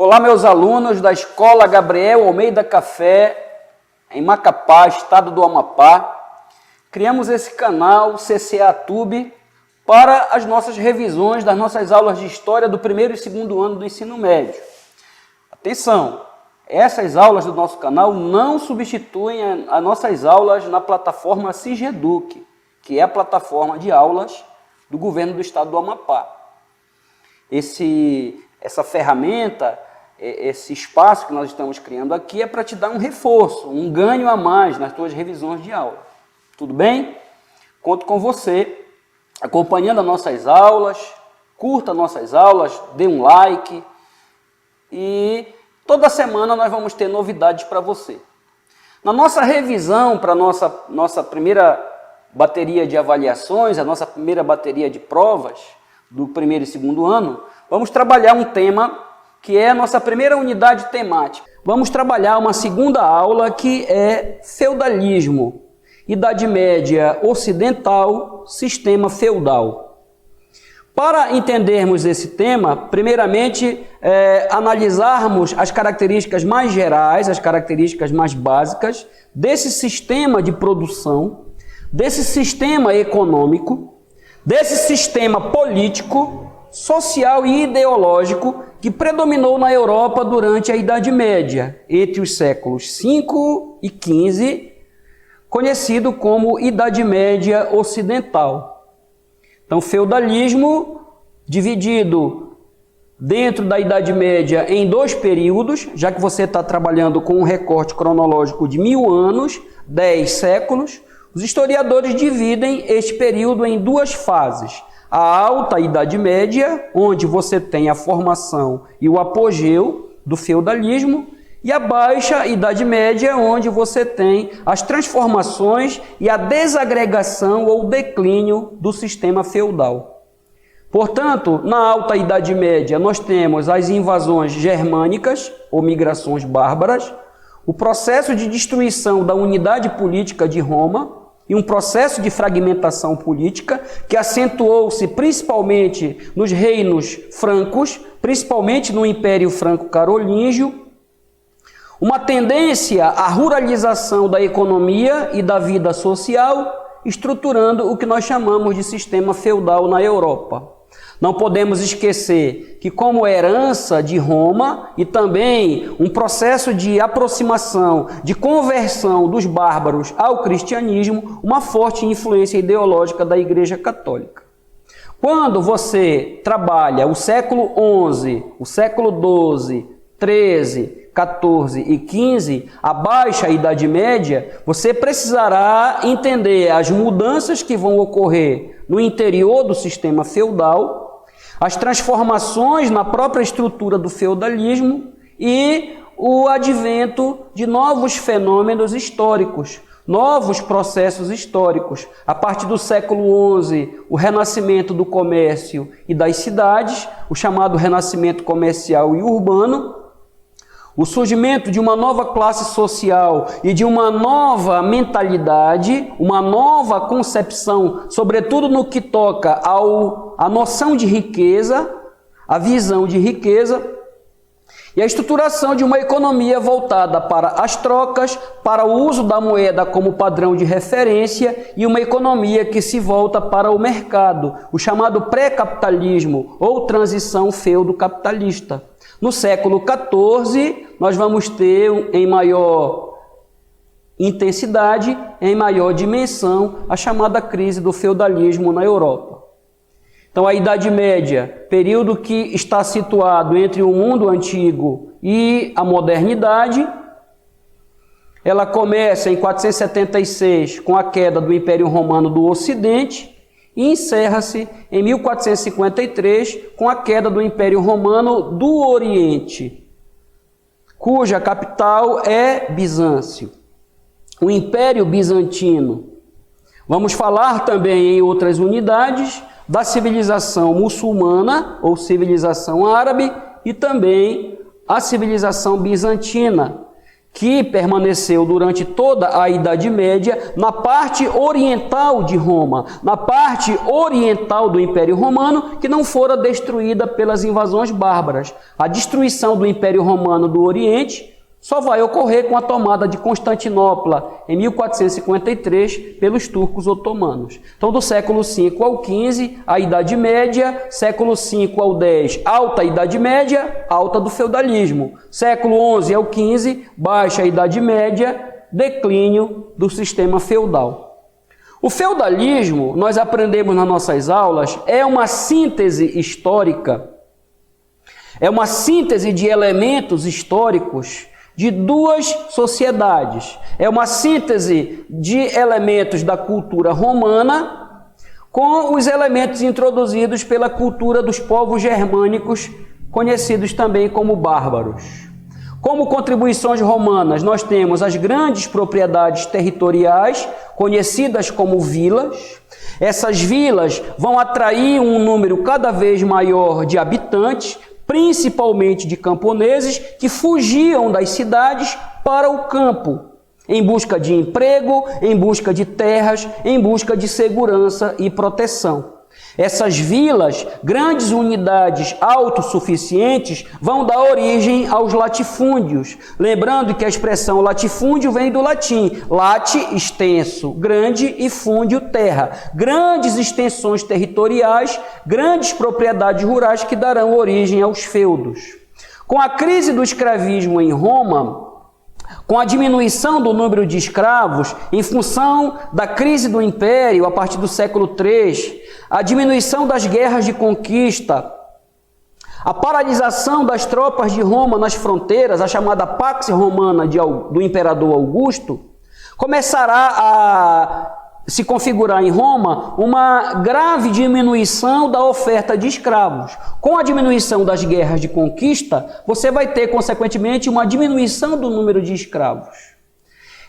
Olá, meus alunos da Escola Gabriel Almeida Café, em Macapá, estado do Amapá. Criamos esse canal CCA Tube para as nossas revisões das nossas aulas de História do primeiro e segundo ano do ensino médio. Atenção, essas aulas do nosso canal não substituem as nossas aulas na plataforma Sigeduc, que é a plataforma de aulas do governo do estado do Amapá. Essa ferramenta, esse espaço que nós estamos criando aqui é para te dar um reforço, um ganho a mais nas tuas revisões de aula. Tudo bem? Conto com você, acompanhando as nossas aulas, curta nossas aulas, dê um like e toda semana nós vamos ter novidades para você. Na nossa revisão para a nossa primeira bateria de avaliações, a nossa primeira bateria de provas do primeiro e segundo ano, vamos trabalhar um tema que é a nossa primeira unidade temática. Vamos trabalhar uma segunda aula que é feudalismo, Idade Média Ocidental, Sistema Feudal. Para entendermos esse tema, primeiramente analisarmos as características mais gerais, as características mais básicas desse sistema de produção, desse sistema econômico, desse sistema político, social e ideológico que predominou na Europa durante a Idade Média, entre os séculos V e XV, conhecido como Idade Média Ocidental. Então, feudalismo dividido dentro da Idade Média em dois períodos, já que você está trabalhando com um recorte cronológico de 1000 anos, 10 séculos, os historiadores dividem este período em duas fases. A alta Idade Média, onde você tem a formação e o apogeu do feudalismo, e a baixa Idade Média, onde você tem as transformações e a desagregação ou declínio do sistema feudal. Portanto, na alta Idade Média, nós temos as invasões germânicas ou migrações bárbaras, o processo de destruição da unidade política de Roma, e um processo de fragmentação política que acentuou-se principalmente nos reinos francos, principalmente no Império Franco-Carolíngio, uma tendência à ruralização da economia e da vida social, estruturando o que nós chamamos de sistema feudal na Europa. Não podemos esquecer que, como herança de Roma e também um processo de aproximação, de conversão dos bárbaros ao cristianismo, uma forte influência ideológica da Igreja Católica. Quando você trabalha o século XI, o século XII, XIII, XIV e XV, a baixa Idade Média, você precisará entender as mudanças que vão ocorrer no interior do sistema feudal, as transformações na própria estrutura do feudalismo e o advento de novos fenômenos históricos, novos processos históricos. A partir do século XI, o renascimento do comércio e das cidades, o chamado renascimento comercial e urbano, o surgimento de uma nova classe social e de uma nova mentalidade, uma nova concepção, sobretudo no que toca à noção de riqueza, a visão de riqueza, e a estruturação de uma economia voltada para as trocas, para o uso da moeda como padrão de referência e uma economia que se volta para o mercado, o chamado pré-capitalismo ou transição feudo-capitalista. No século XIV, nós vamos ter em maior intensidade, em maior dimensão, a chamada crise do feudalismo na Europa. Então, a Idade Média, período que está situado entre o mundo antigo e a modernidade, ela começa em 476 com a queda do Império Romano do Ocidente e encerra-se em 1453 com a queda do Império Romano do Oriente, cuja capital é Bizâncio, o Império Bizantino. Vamos falar também em outras unidades da civilização muçulmana ou civilização árabe e também a civilização bizantina, que permaneceu durante toda a Idade Média na parte oriental de Roma, na parte oriental do Império Romano, que não fora destruída pelas invasões bárbaras. A destruição do Império Romano do Oriente só vai ocorrer com a tomada de Constantinopla em 1453 pelos turcos otomanos. Então, do século V ao XV, a Idade Média, século V ao X, alta Idade Média, alta do feudalismo. Século XI ao XV, baixa Idade Média, declínio do sistema feudal. O feudalismo, nós aprendemos nas nossas aulas, é uma síntese histórica, é uma síntese de elementos históricos de duas sociedades. É uma síntese de elementos da cultura romana com os elementos introduzidos pela cultura dos povos germânicos, conhecidos também como bárbaros. Como contribuições romanas, nós temos as grandes propriedades territoriais, conhecidas como vilas. Essas vilas vão atrair um número cada vez maior de habitantes, principalmente de camponeses, que fugiam das cidades para o campo, em busca de emprego, em busca de terras, em busca de segurança e proteção. Essas vilas, grandes unidades autossuficientes, vão dar origem aos latifúndios. Lembrando que a expressão latifúndio vem do latim. Late, extenso, grande, e fúndio, terra. Grandes extensões territoriais, grandes propriedades rurais que darão origem aos feudos. Com a crise do escravismo em Roma, com a diminuição do número de escravos, em função da crise do Império a partir do século III, a diminuição das guerras de conquista, a paralisação das tropas de Roma nas fronteiras, a chamada Pax Romana do imperador Augusto, começará a se configurar em Roma uma grave diminuição da oferta de escravos. Com a diminuição das guerras de conquista, você vai ter, consequentemente, uma diminuição do número de escravos.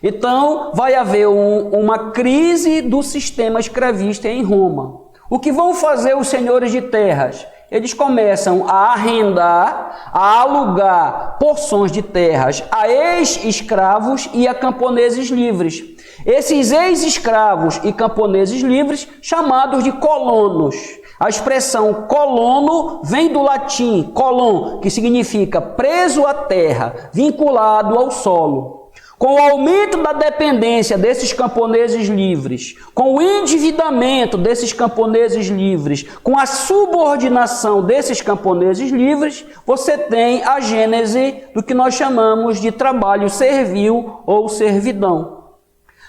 Então, vai haver uma crise do sistema escravista em Roma. O que vão fazer os senhores de terras? Eles começam a arrendar, a alugar porções de terras a ex-escravos e a camponeses livres. Esses ex-escravos e camponeses livres, chamados de colonos. A expressão colono vem do latim colon, que significa preso à terra, vinculado ao solo. Com o aumento da dependência desses camponeses livres, com o endividamento desses camponeses livres, com a subordinação desses camponeses livres, você tem a gênese do que nós chamamos de trabalho servil ou servidão.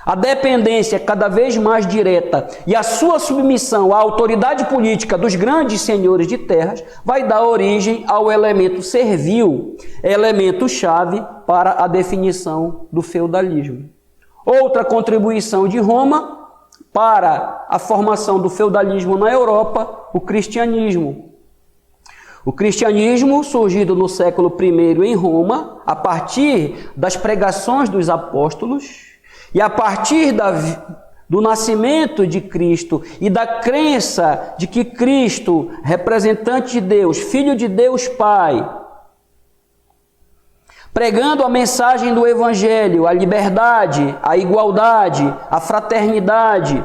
A dependência cada vez mais direta e a sua submissão à autoridade política dos grandes senhores de terras vai dar origem ao elemento servil, elemento-chave para a definição do feudalismo. Outra contribuição de Roma para a formação do feudalismo na Europa, o cristianismo. O cristianismo, surgido no século I em Roma, a partir das pregações dos apóstolos, e a partir do nascimento de Cristo e da crença de que Cristo, representante de Deus, Filho de Deus Pai, pregando a mensagem do Evangelho, a liberdade, a igualdade, a fraternidade,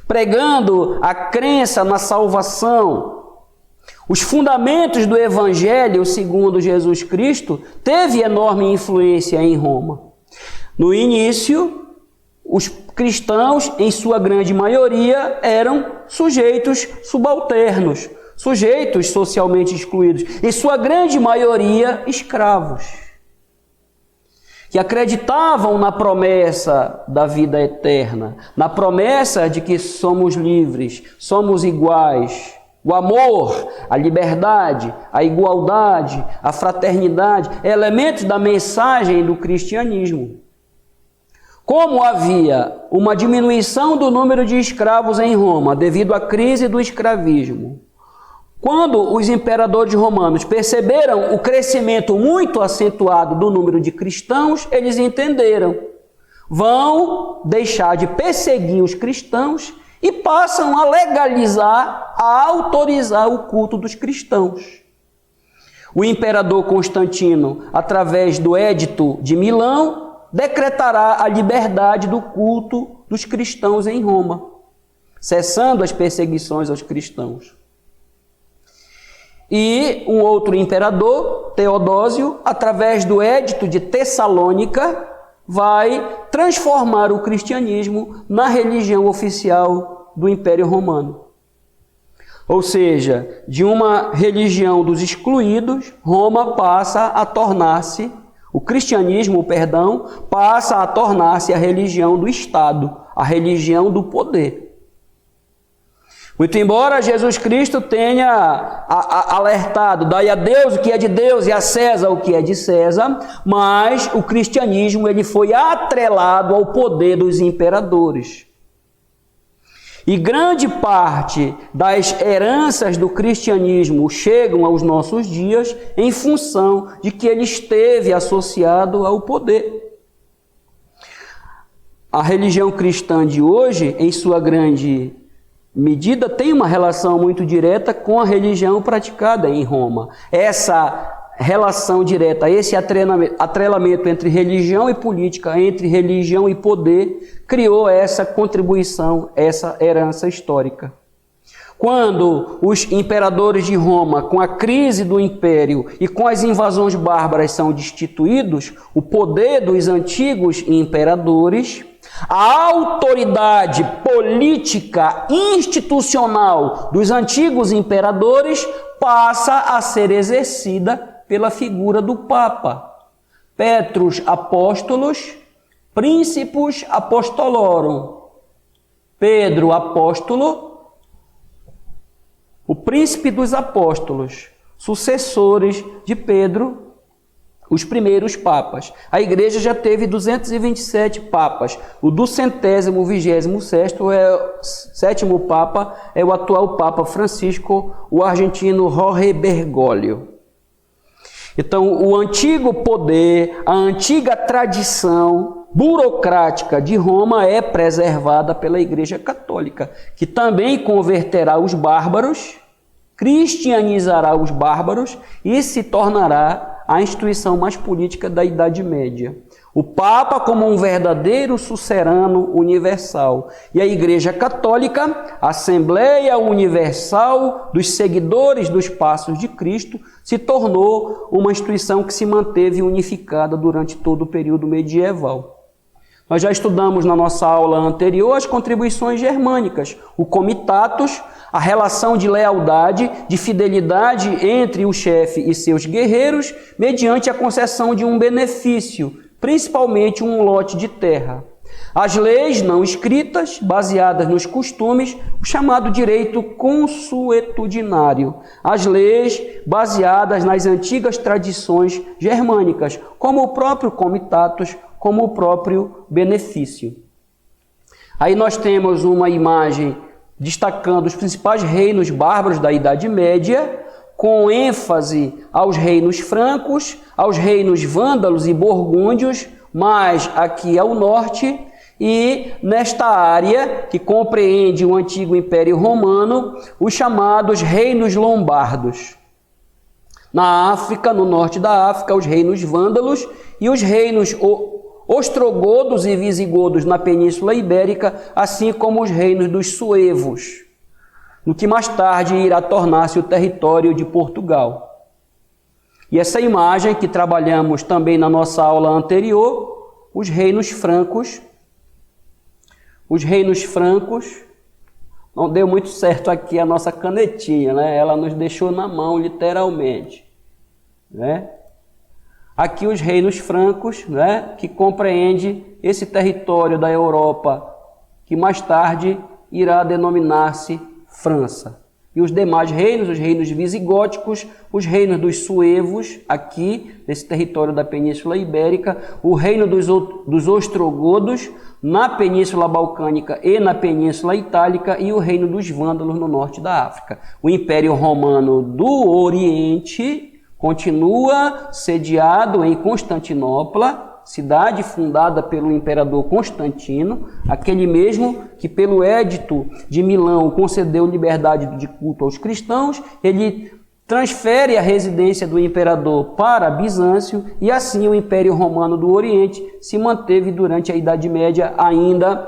pregando a crença na salvação, os fundamentos do Evangelho, segundo Jesus Cristo, teve enorme influência em Roma. No início, os cristãos, em sua grande maioria, eram sujeitos subalternos, sujeitos socialmente excluídos, em sua grande maioria, escravos, que acreditavam na promessa da vida eterna, na promessa de que somos livres, somos iguais. O amor, a liberdade, a igualdade, a fraternidade, elementos da mensagem do cristianismo. Como havia uma diminuição do número de escravos em Roma devido à crise do escravismo, quando os imperadores romanos perceberam o crescimento muito acentuado do número de cristãos, eles entenderam, vão deixar de perseguir os cristãos e passam a legalizar, a autorizar o culto dos cristãos. O imperador Constantino, através do Edito de Milão, decretará a liberdade do culto dos cristãos em Roma, cessando as perseguições aos cristãos. E um outro imperador, Teodósio, através do Edito de Tessalônica, vai transformar o cristianismo na religião oficial do Império Romano. Ou seja, de uma religião dos excluídos, Roma passa a tornar-se, o cristianismo, passa a tornar-se a religião do Estado, a religião do poder. Muito embora Jesus Cristo tenha alertado, dai a Deus o que é de Deus e a César o que é de César, mas o cristianismo ele foi atrelado ao poder dos imperadores. E grande parte das heranças do cristianismo chegam aos nossos dias em função de que ele esteve associado ao poder. A religião cristã de hoje, em sua grande medida, tem uma relação muito direta com a religião praticada em Roma. Essa relação direta, esse atrelamento entre religião e política, entre religião e poder, criou essa contribuição, essa herança histórica. Quando os imperadores de Roma, com a crise do império e com as invasões bárbaras são destituídos, o poder dos antigos imperadores, a autoridade política institucional dos antigos imperadores passa a ser exercida pela figura do Papa. Petrus Apóstolos, Principus Apostolorum. Pedro Apóstolo, o príncipe dos apóstolos, sucessores de Pedro, os primeiros papas. A igreja já teve 227 papas. O 227º papa é o atual Papa Francisco, o argentino Jorge Bergoglio. Então, o antigo poder, a antiga tradição burocrática de Roma é preservada pela Igreja Católica, que também converterá os bárbaros, cristianizará os bárbaros e se tornará a instituição mais política da Idade Média. O Papa como um verdadeiro sucerano universal. E a Igreja Católica, a Assembleia Universal dos seguidores dos passos de Cristo, se tornou uma instituição que se manteve unificada durante todo o período medieval. Nós já estudamos na nossa aula anterior as contribuições germânicas, o comitatus, a relação de lealdade, de fidelidade entre o chefe e seus guerreiros, mediante a concessão de um benefício, principalmente um lote de terra. As leis não escritas, baseadas nos costumes, o chamado direito consuetudinário. As leis baseadas nas antigas tradições germânicas, como o próprio comitatus, como o próprio benefício. Aí nós temos uma imagem destacando os principais reinos bárbaros da Idade Média, com ênfase aos reinos francos, aos reinos vândalos e burgúndios, mais aqui ao norte, e nesta área que compreende o antigo Império Romano, os chamados reinos lombardos. Na África, no norte da África, os reinos vândalos e os reinos ostrogodos e visigodos na Península Ibérica, assim como os reinos dos suevos, no que mais tarde irá tornar-se o território de Portugal. E essa imagem que trabalhamos também na nossa aula anterior, os reinos francos. Os reinos francos, não deu muito certo aqui a nossa canetinha, né? Ela nos deixou na mão, literalmente, né? Aqui os reinos francos, né? Que compreende esse território da Europa, que mais tarde irá denominar-se França. E os demais reinos, os reinos visigóticos, os reinos dos suevos, aqui nesse território da Península Ibérica, o reino dos ostrogodos, na Península Balcânica e na Península Itálica, e o reino dos vândalos no norte da África. O Império Romano do Oriente continua sediado em Constantinopla, cidade fundada pelo imperador Constantino, aquele mesmo que pelo Edito de Milão concedeu liberdade de culto aos cristãos. Ele transfere a residência do imperador para Bizâncio e assim o Império Romano do Oriente se manteve durante a Idade Média ainda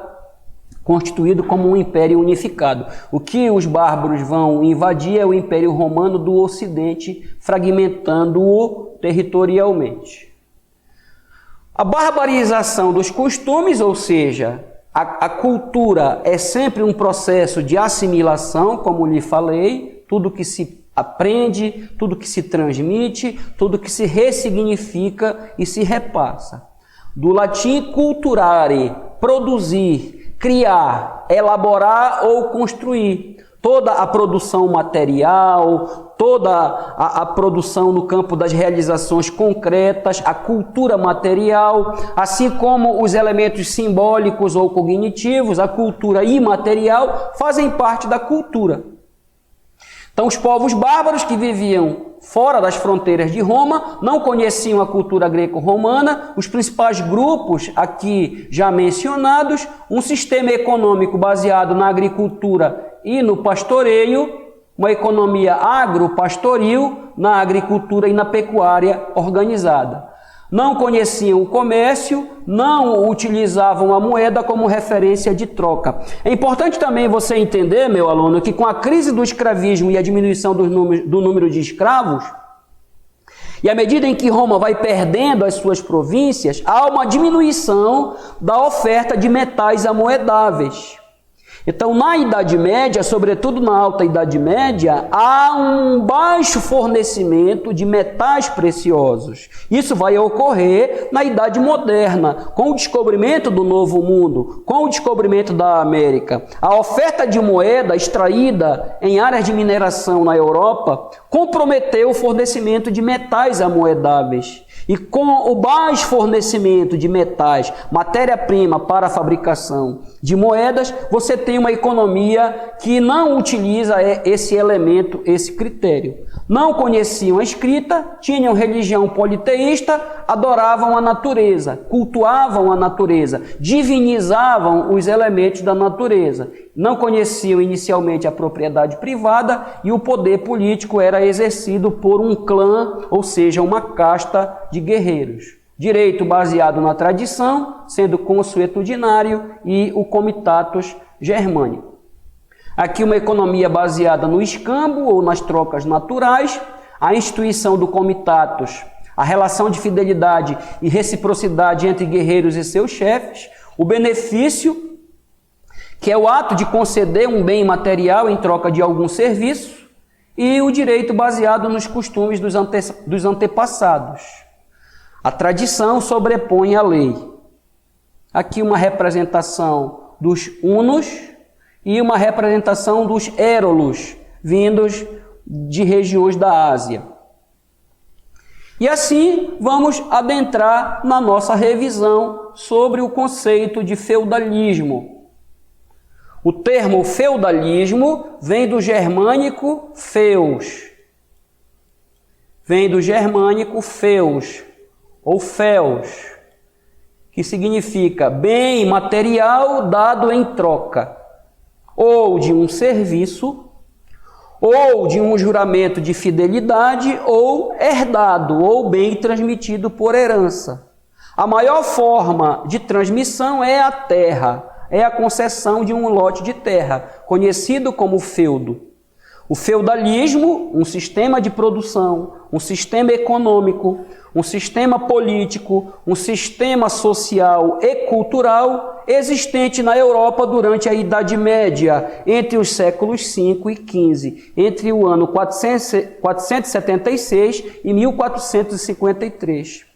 constituído como um império unificado. O que os bárbaros vão invadir é o Império Romano do Ocidente, fragmentando-o territorialmente. A barbarização dos costumes, ou seja, a cultura é sempre um processo de assimilação, como lhe falei, tudo que se aprende, tudo que se transmite, tudo que se ressignifica e se repassa. Do latim culturare, produzir, criar, elaborar ou construir. Toda a produção material, toda a produção no campo das realizações concretas, a cultura material, assim como os elementos simbólicos ou cognitivos, a cultura imaterial, fazem parte da cultura. Então, os povos bárbaros que viviam fora das fronteiras de Roma não conheciam a cultura greco-romana, os principais grupos aqui já mencionados, um sistema econômico baseado na agricultura e no pastoreio, uma economia agropastoril na agricultura e na pecuária organizada. Não conheciam o comércio, não utilizavam a moeda como referência de troca. É importante também você entender, meu aluno, que com a crise do escravismo e a diminuição do número de escravos, e à medida em que Roma vai perdendo as suas províncias, há uma diminuição da oferta de metais amoedáveis. Então, na Idade Média, sobretudo na Alta Idade Média, há um baixo fornecimento de metais preciosos. Isso vai ocorrer na Idade Moderna, com o descobrimento do Novo Mundo, com o descobrimento da América. A oferta de moeda extraída em áreas de mineração na Europa comprometeu o fornecimento de metais amoedáveis. E com o baixo fornecimento de metais, matéria-prima para a fabricação de moedas, você tem uma economia que não utiliza esse elemento, esse critério. Não conheciam a escrita, tinham religião politeísta, adoravam a natureza, cultuavam a natureza, divinizavam os elementos da natureza. Não conheciam inicialmente a propriedade privada e o poder político era exercido por um clã, ou seja, uma casta de guerreiros. Direito baseado na tradição, sendo consuetudinário, e o comitatus germânico. Aqui uma economia baseada no escambo ou nas trocas naturais, a instituição do comitatus, a relação de fidelidade e reciprocidade entre guerreiros e seus chefes, o benefício, que é o ato de conceder um bem material em troca de algum serviço, e o direito baseado nos costumes dos antepassados. A tradição sobrepõe a lei. Aqui uma representação dos hunos e uma representação dos érolos, vindos de regiões da Ásia. E assim vamos adentrar na nossa revisão sobre o conceito de feudalismo. O termo feudalismo vem do germânico feus. Vem do germânico feus, ou feus, que significa bem material dado em troca, ou de um serviço, ou de um juramento de fidelidade, ou herdado, ou bem transmitido por herança. A maior forma de transmissão é a terra, é a concessão de um lote de terra, conhecido como feudo. O feudalismo, um sistema de produção, um sistema econômico, um sistema político, um sistema social e cultural existente na Europa durante a Idade Média, entre os séculos V e XV, entre o ano 476 e 1453.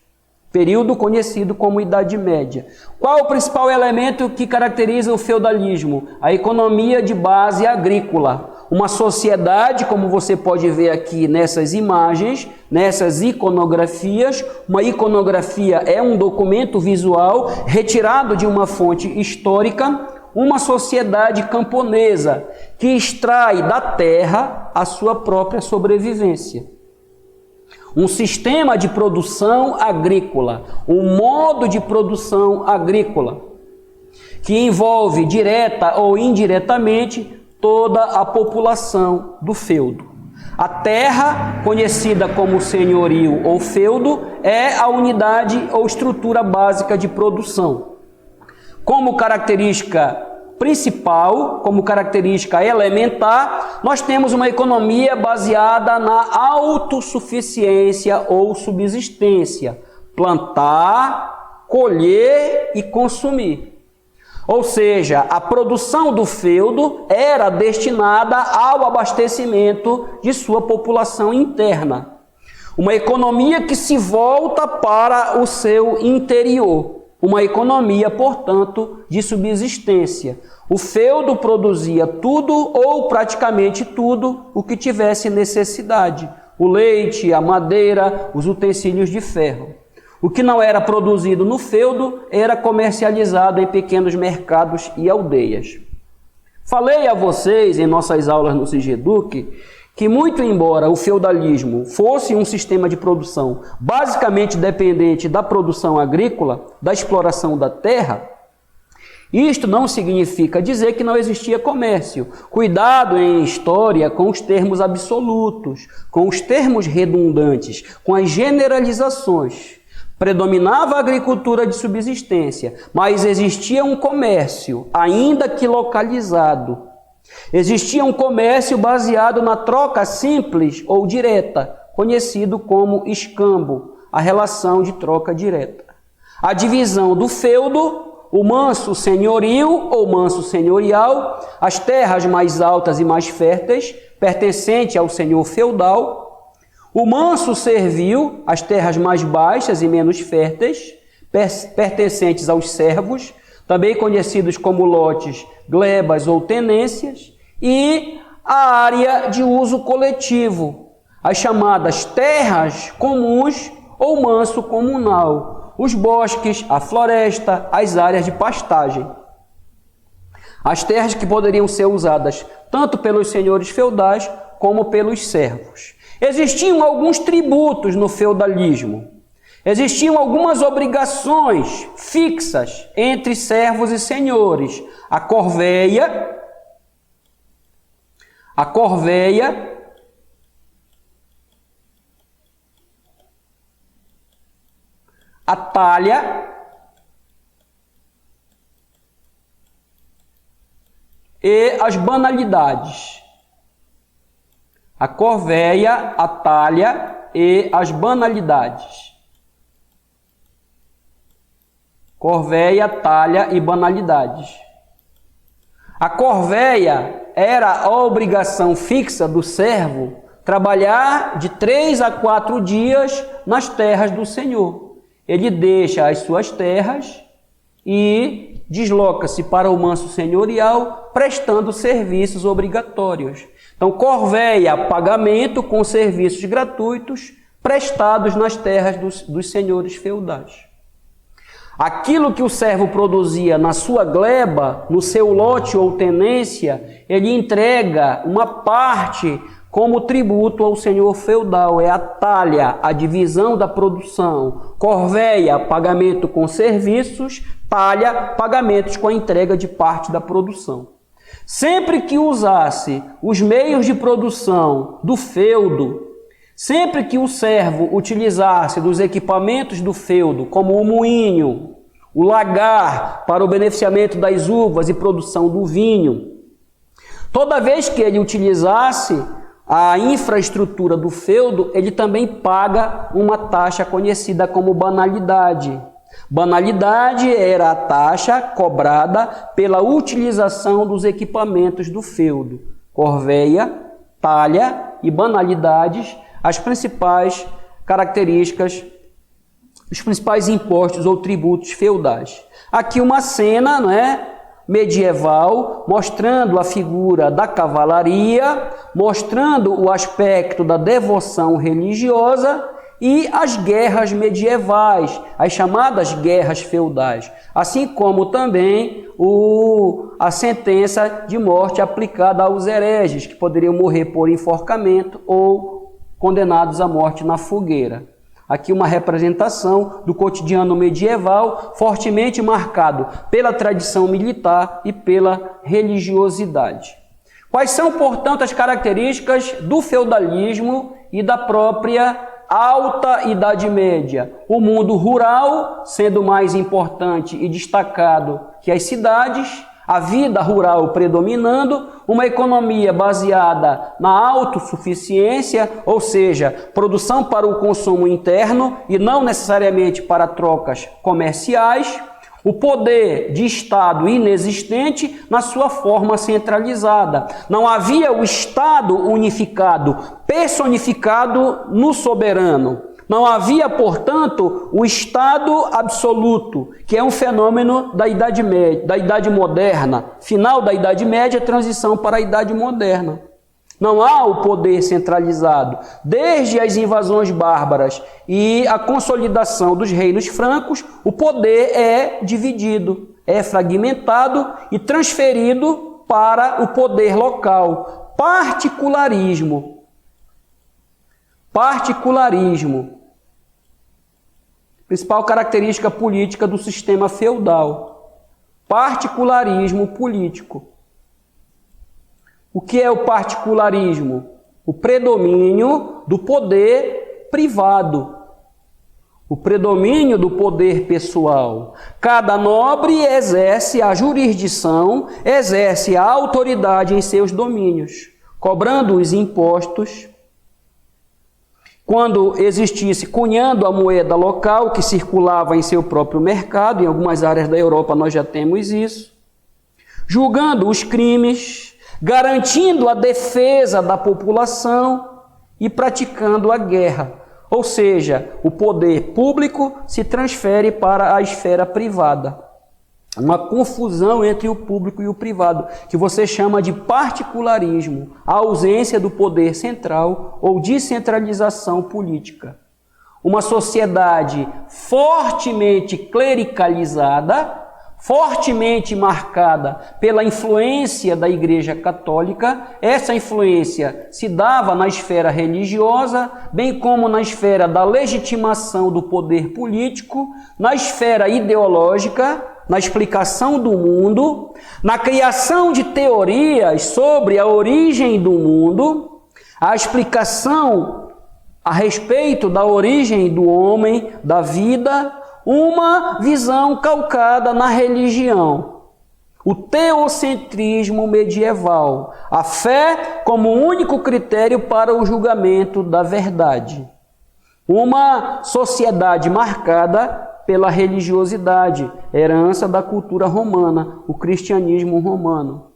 Período conhecido como Idade Média. Qual o principal elemento que caracteriza o feudalismo? A economia de base agrícola. Uma sociedade, como você pode ver aqui nessas imagens, nessas iconografias. Uma iconografia é um documento visual retirado de uma fonte histórica. Uma sociedade camponesa que extrai da terra a sua própria sobrevivência. Um sistema de produção agrícola, um modo de produção agrícola, que envolve direta ou indiretamente toda a população do feudo. A terra, conhecida como senhorio ou feudo, é a unidade ou estrutura básica de produção. Como característica principal, como característica elementar, nós temos uma economia baseada na autossuficiência ou subsistência. Plantar, colher e consumir. Ou seja, a produção do feudo era destinada ao abastecimento de sua população interna. Uma economia que se volta para o seu interior. Uma economia, portanto, de subsistência. O feudo produzia tudo ou praticamente tudo o que tivesse necessidade. O leite, a madeira, os utensílios de ferro. O que não era produzido no feudo era comercializado em pequenos mercados e aldeias. Falei a vocês em nossas aulas no Sigeduc que, muito embora o feudalismo fosse um sistema de produção basicamente dependente da produção agrícola, da exploração da terra, isto não significa dizer que não existia comércio. Cuidado em história com os termos absolutos, com os termos redundantes, com as generalizações. Predominava a agricultura de subsistência, mas existia um comércio, ainda que localizado. Existia um comércio baseado na troca simples ou direta, conhecido como escambo, a relação de troca direta. A divisão do feudo, o manso senhorio ou manso senhorial, as terras mais altas e mais férteis, pertencente ao senhor feudal, o manso servil, as terras mais baixas e menos férteis, pertencentes aos servos, também conhecidos como lotes, glebas ou tenências, e a área de uso coletivo, as chamadas terras comuns ou manso comunal, os bosques, a floresta, as áreas de pastagem. As terras que poderiam ser usadas tanto pelos senhores feudais como pelos servos. Existiam alguns tributos no feudalismo. Existiam algumas obrigações fixas entre servos e senhores. A corveia, a talha e as banalidades. A corveia, a talha e as banalidades. Corveia, talha e banalidades. A corveia era a obrigação fixa do servo trabalhar de 3 a 4 dias nas terras do senhor. Ele deixa as suas terras e desloca-se para o manso senhorial, prestando serviços obrigatórios. Então, corveia, pagamento com serviços gratuitos prestados nas terras dos senhores feudais. Aquilo que o servo produzia na sua gleba, no seu lote ou tenência, ele entrega uma parte como tributo ao senhor feudal. É a talha, a divisão da produção. Corveia, pagamento com serviços. Talha, pagamentos com a entrega de parte da produção. Sempre que usasse os meios de produção do feudo, sempre que o servo utilizasse dos equipamentos do feudo, como o moinho, o lagar para o beneficiamento das uvas e produção do vinho, toda vez que ele utilizasse a infraestrutura do feudo, ele também paga uma taxa conhecida como banalidade. Banalidade era a taxa cobrada pela utilização dos equipamentos do feudo. Corveia, talha e banalidades, as principais características, os principais impostos ou tributos feudais. Aqui uma cena, não é, medieval, mostrando a figura da cavalaria, mostrando o aspecto da devoção religiosa e as guerras medievais, as chamadas guerras feudais, assim como também a sentença de morte aplicada aos hereges, que poderiam morrer por enforcamento ou condenados à morte na fogueira. Aqui uma representação do cotidiano medieval, fortemente marcado pela tradição militar e pela religiosidade. Quais são, portanto, as características do feudalismo e da própria Alta Idade Média? O mundo rural sendo mais importante e destacado que as cidades, a vida rural predominando, uma economia baseada na autossuficiência, ou seja, produção para o consumo interno e não necessariamente para trocas comerciais, o poder de Estado inexistente na sua forma centralizada. Não havia o Estado unificado, personificado no soberano. Não havia, portanto, o Estado absoluto, que é um fenômeno da Idade Média, da Idade Moderna, final da Idade Média, transição para a Idade Moderna. Não há o poder centralizado. Desde as invasões bárbaras e a consolidação dos reinos francos, o poder é dividido, é fragmentado e transferido para o poder local. Particularismo. Principal característica política do sistema feudal. Particularismo político. O que é o particularismo? O predomínio do poder privado. O predomínio do poder pessoal. Cada nobre exerce a jurisdição, exerce a autoridade em seus domínios, cobrando os impostos. Quando existisse, cunhando a moeda local que circulava em seu próprio mercado, em algumas áreas da Europa nós já temos isso, julgando os crimes, garantindo a defesa da população e praticando a guerra. Ou seja, o poder público se transfere para a esfera privada. Uma confusão entre o público e o privado, que você chama de particularismo, a ausência do poder central ou descentralização política. Uma sociedade fortemente clericalizada, fortemente marcada pela influência da Igreja Católica. Essa influência se dava na esfera religiosa, bem como na esfera da legitimação do poder político, na esfera ideológica, na explicação do mundo, na criação de teorias sobre a origem do mundo, a explicação a respeito da origem do homem, da vida, uma visão calcada na religião. O teocentrismo medieval, a fé como único critério para o julgamento da verdade. Uma sociedade marcada pela religiosidade, herança da cultura romana, o cristianismo romano,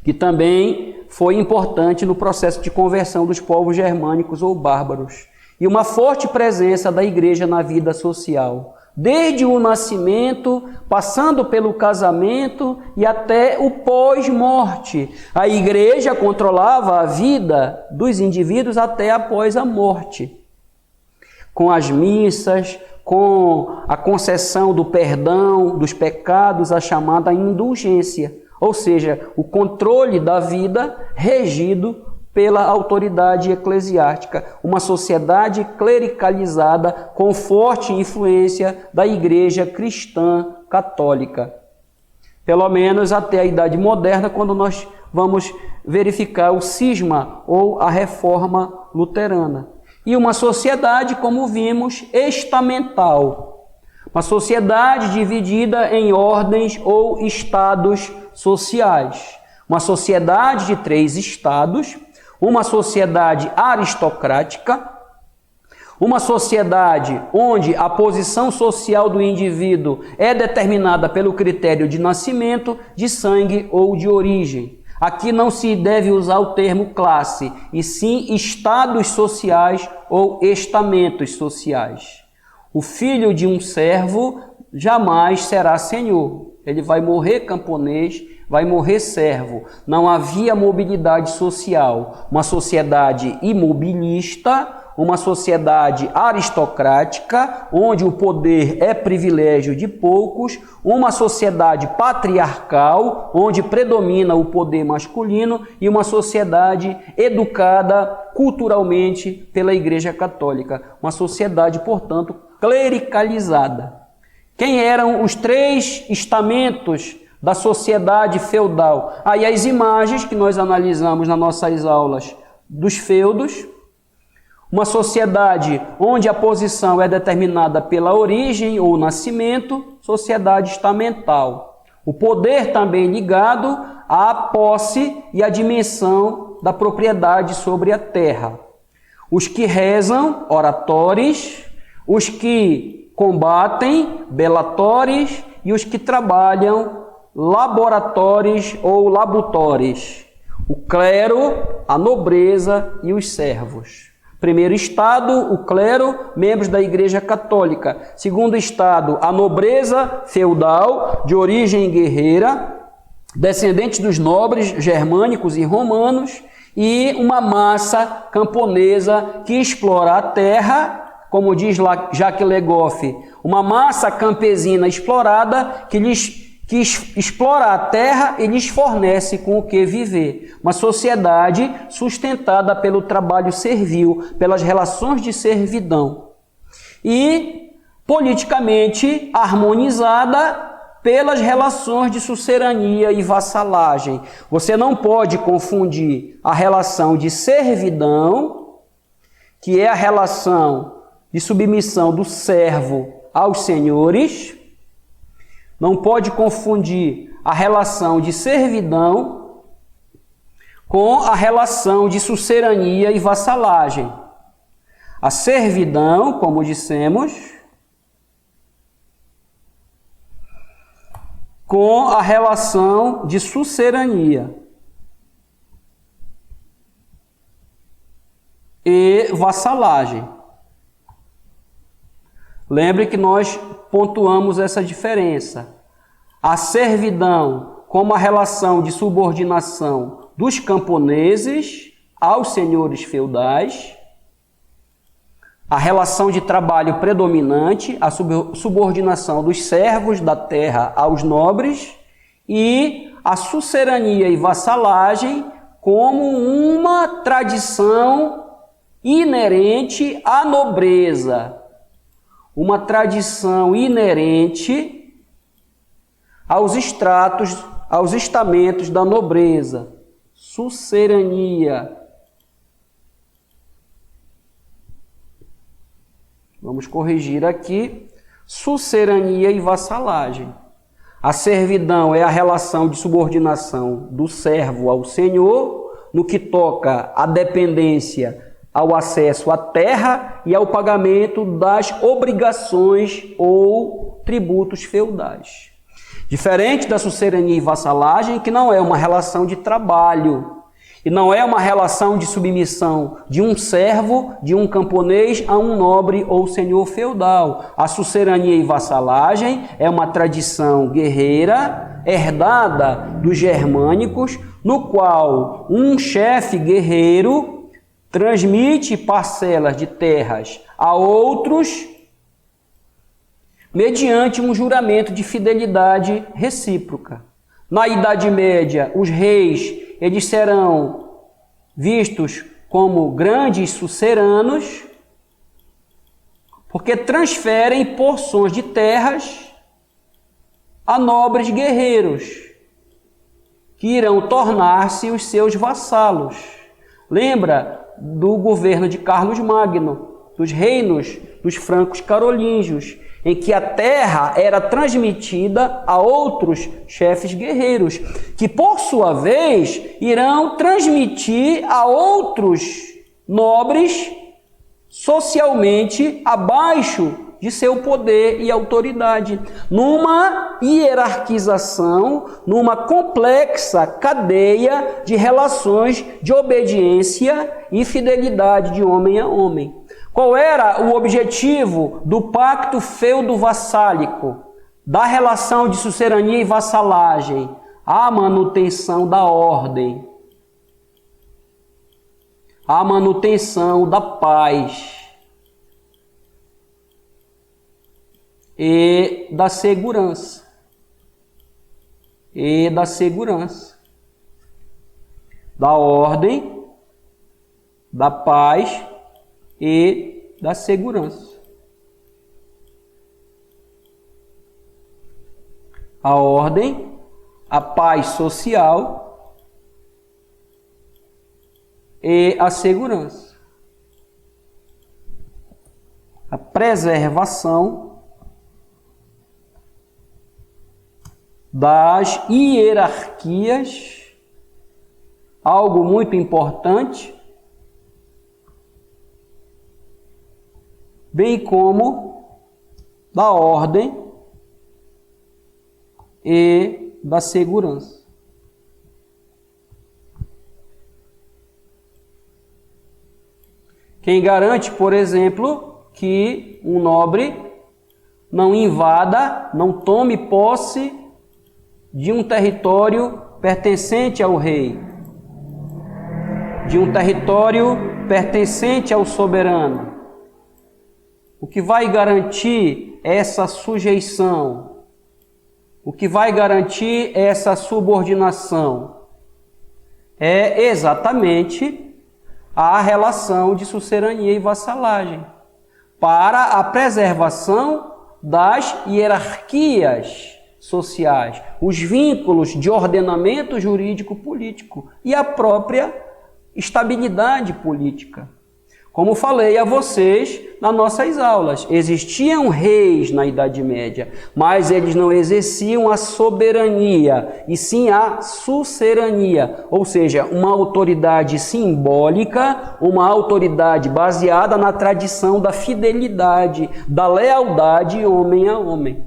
que também foi importante no processo de conversão dos povos germânicos ou bárbaros, e uma forte presença da igreja na vida social, desde o nascimento, passando pelo casamento e até o pós-morte. A igreja controlava a vida dos indivíduos até após a morte, com as missas, com a concessão do perdão dos pecados, a chamada indulgência, ou seja, o controle da vida regido pela autoridade eclesiástica, uma sociedade clericalizada com forte influência da Igreja cristã católica. Pelo menos até a Idade Moderna, quando nós vamos verificar o cisma ou a reforma luterana. E uma sociedade, como vimos, estamental. Uma sociedade dividida em ordens ou estados sociais. Uma sociedade de 3 estados, uma sociedade aristocrática, uma sociedade onde a posição social do indivíduo é determinada pelo critério de nascimento, de sangue ou de origem. Aqui não se deve usar o termo classe, e sim estados sociais ou estamentos sociais. O filho de um servo jamais será senhor. Ele vai morrer camponês, vai morrer servo. Não havia mobilidade social. Uma sociedade imobilista, uma sociedade aristocrática, onde o poder é privilégio de poucos, uma sociedade patriarcal, onde predomina o poder masculino, e uma sociedade educada culturalmente pela Igreja Católica. Uma sociedade, portanto, clericalizada. Quem eram os 3 estamentos da sociedade feudal. Aí as imagens que nós analisamos nas nossas aulas dos feudos, uma sociedade onde a posição é determinada pela origem ou nascimento, sociedade estamental. O poder também ligado à posse e à dimensão da propriedade sobre a terra. Os que rezam, oratores, os que combatem, belatores, e os que trabalham, laboratores ou labutores. O clero, a nobreza e os servos. Primeiro estado, o clero, membros da Igreja Católica. Segundo estado, a nobreza feudal, de origem guerreira, descendentes dos nobres germânicos e romanos, e uma massa camponesa que explora a terra, como diz lá Jacques Le Goff, uma massa campesina explorada que explora a terra e lhes fornece com o que viver. Uma sociedade sustentada pelo trabalho servil, pelas relações de servidão. E politicamente harmonizada pelas relações de sucerania e vassalagem. Você não pode confundir a relação de servidão, que é a relação de submissão do servo aos senhores. Não pode confundir a relação de servidão com a relação de sucerania e vassalagem. A servidão, como dissemos, com a relação de sucerania e vassalagem. Lembre que nós pontuamos essa diferença. A servidão como a relação de subordinação dos camponeses aos senhores feudais, a relação de trabalho predominante, a subordinação dos servos da terra aos nobres, e a sucerania e vassalagem como uma tradição inerente à nobreza, uma tradição inerente aos estratos, aos estamentos da nobreza. Sucerania. Vamos corrigir aqui. Sucerania e vassalagem. A servidão é a relação de subordinação do servo ao senhor, no que toca à dependência, ao acesso à terra e ao pagamento das obrigações ou tributos feudais. Diferente da sucerania e vassalagem, que não é uma relação de trabalho, e não é uma relação de submissão de um servo, de um camponês, a um nobre ou senhor feudal. A sucerania e vassalagem é uma tradição guerreira, herdada dos germânicos, no qual um chefe guerreiro transmite parcelas de terras a outros mediante um juramento de fidelidade recíproca. Na Idade Média, os reis eles serão vistos como grandes suceranos, porque transferem porções de terras a nobres guerreiros, que irão tornar-se os seus vassalos. Lembra do governo de Carlos Magno, dos reinos dos francos carolíngios, em que a terra era transmitida a outros chefes guerreiros, que por sua vez irão transmitir a outros nobres socialmente abaixo de seu poder e autoridade, numa hierarquização, numa complexa cadeia de relações de obediência e fidelidade de homem a homem. Qual era o objetivo do pacto feudo-vassálico, da relação de sucerania e vassalagem? A manutenção da ordem, a manutenção da paz e da segurança. Da ordem, da paz e da segurança. A ordem, a paz social e a segurança. A preservação das hierarquias, algo muito importante, bem como da ordem e da segurança. Quem garante, por exemplo, que um nobre não invada, não tome posse de um território pertencente ao rei, de um território pertencente ao soberano. O que vai garantir essa sujeição? O que vai garantir essa subordinação? É exatamente a relação de sucerania e vassalagem, para a preservação das hierarquias sociais, os vínculos de ordenamento jurídico-político e a própria estabilidade política. Como falei a vocês nas nossas aulas, existiam reis na Idade Média, mas eles não exerciam a soberania, e sim a sucerania, ou seja, uma autoridade simbólica, uma autoridade baseada na tradição da fidelidade, da lealdade homem a homem.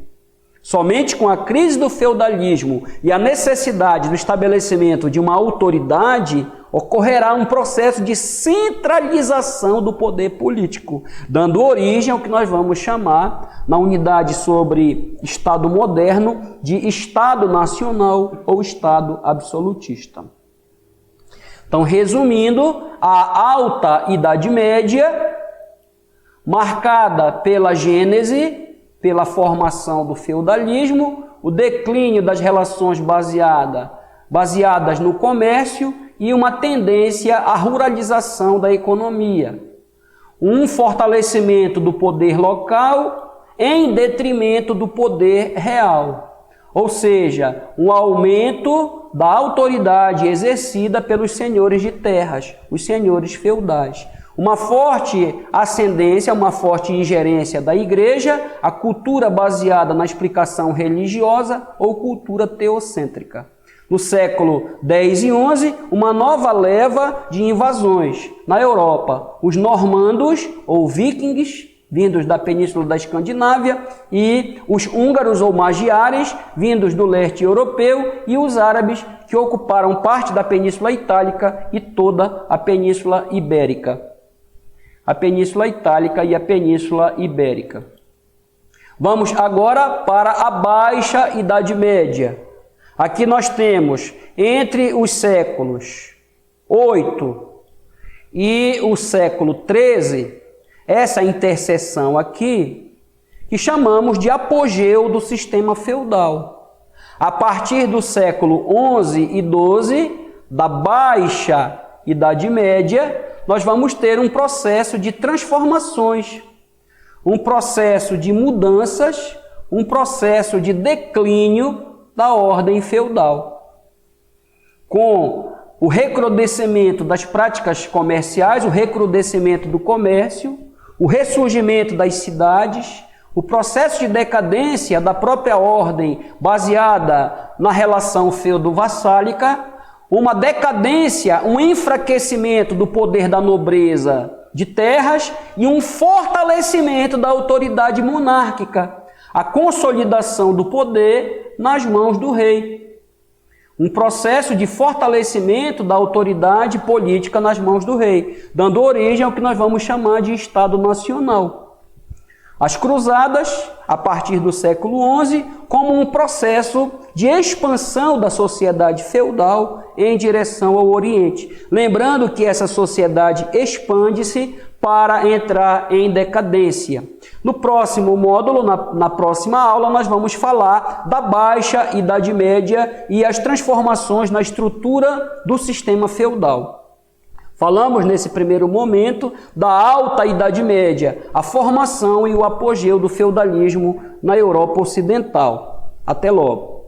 Somente com a crise do feudalismo e a necessidade do estabelecimento de uma autoridade, ocorrerá um processo de centralização do poder político, dando origem ao que nós vamos chamar, na unidade sobre Estado moderno, de Estado nacional ou Estado absolutista. Então, resumindo, a Alta Idade Média, marcada pela gênese, pela formação do feudalismo, o declínio das relações baseadas no comércio e uma tendência à ruralização da economia. Um fortalecimento do poder local em detrimento do poder real. Ou seja, um aumento da autoridade exercida pelos senhores de terras, os senhores feudais. Uma forte ascendência, uma forte ingerência da igreja, a cultura baseada na explicação religiosa ou cultura teocêntrica. No século X e XI, uma nova leva de invasões na Europa. Os normandos ou vikings, vindos da península da Escandinávia, e os húngaros ou magiares, vindos do leste europeu, e os árabes, que ocuparam parte da Península Itálica e toda a Península Ibérica. A Península Itálica e a Península Ibérica. Vamos agora para a Baixa Idade Média. Aqui nós temos, entre os séculos 8 e o século 13, essa interseção aqui, que chamamos de apogeu do sistema feudal. A partir do século 11 e 12, da Baixa Idade Média, nós vamos ter um processo de transformações, um processo de mudanças, um processo de declínio da ordem feudal. Com o recrudescimento das práticas comerciais, o recrudescimento do comércio, o ressurgimento das cidades, o processo de decadência da própria ordem baseada na relação feudo-vassálica, uma decadência, um enfraquecimento do poder da nobreza de terras e um fortalecimento da autoridade monárquica, a consolidação do poder nas mãos do rei. Um processo de fortalecimento da autoridade política nas mãos do rei, dando origem ao que nós vamos chamar de Estado Nacional. As cruzadas, a partir do século XI, como um processo de expansão da sociedade feudal em direção ao Oriente. Lembrando que essa sociedade expande-se para entrar em decadência. No próximo módulo, na próxima aula, nós vamos falar da Baixa Idade Média e as transformações na estrutura do sistema feudal. Falamos nesse primeiro momento da Alta Idade Média, a formação e o apogeu do feudalismo na Europa Ocidental. Até logo!